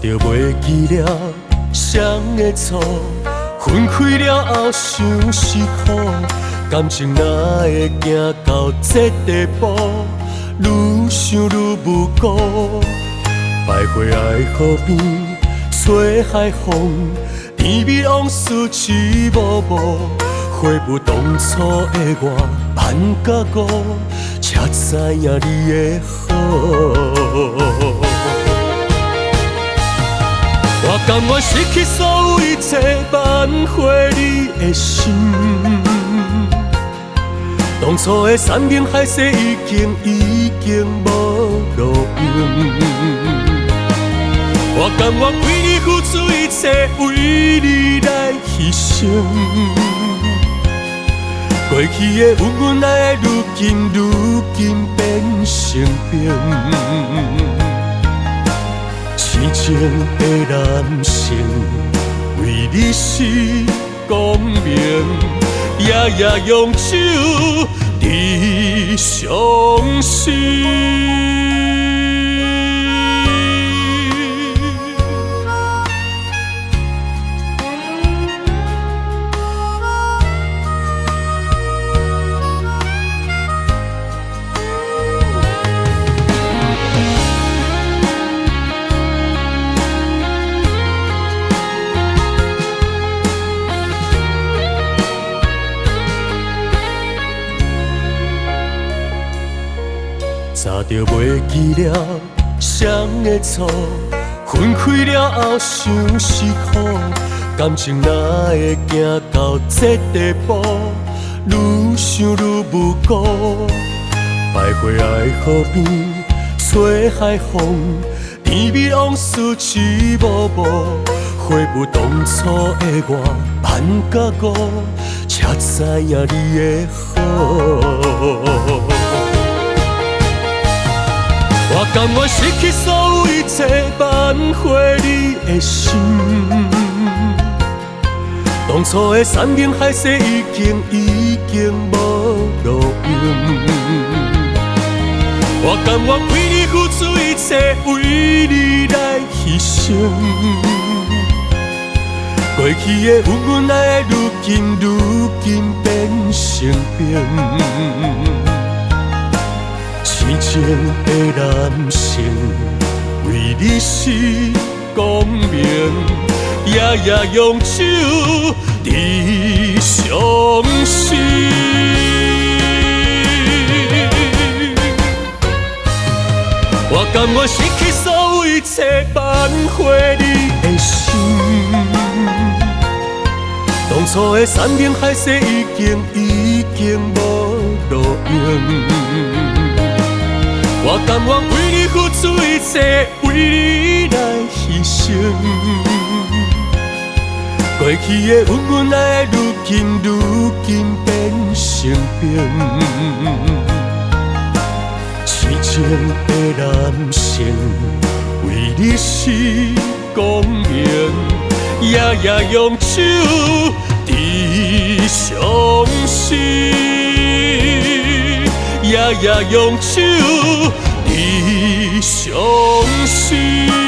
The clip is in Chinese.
就袂记了谁的错，分开了后想是苦，感情哪会行到这地步，愈想愈无辜。徘徊爱河边，吹海风，甜蜜往事一幕幕，回不当初的我，慢甲孤，才知影你的好。我甘愿失去所有一切，挽回你的心。当初的山盟海誓已经无路用。我甘愿为你付出一切，为你来牺牲。过去的恩恩爱爱，如今变成冰。痴情的男性，为你是光明，夜夜用手你伤心。早就袂记了谁的错，分开了后想是苦，感情哪会行到这地步，愈想愈无辜。徘徊爱河边，吹海风，甜蜜往事一幕幕，回不当初的我，慢甲孤，才知影你的好。我甘愿失去所有一切，挽回你的心。当初的山盟海誓已经无路用。我甘愿为你付出一切，为你来牺牲。过去的恩恩爱爱，如今变成冰。痴情的男性，为你是光明，夜夜用手你伤心。我甘愿失去所有一切，挽回你的心。当初的山盟海誓已经无路用。我甘愿为你付出一切，为你来牺牲。过去的恩恩爱爱，如今变成冰。痴情的男性，为你是光明，夜夜用手你伤心。夜夜用手你伤心。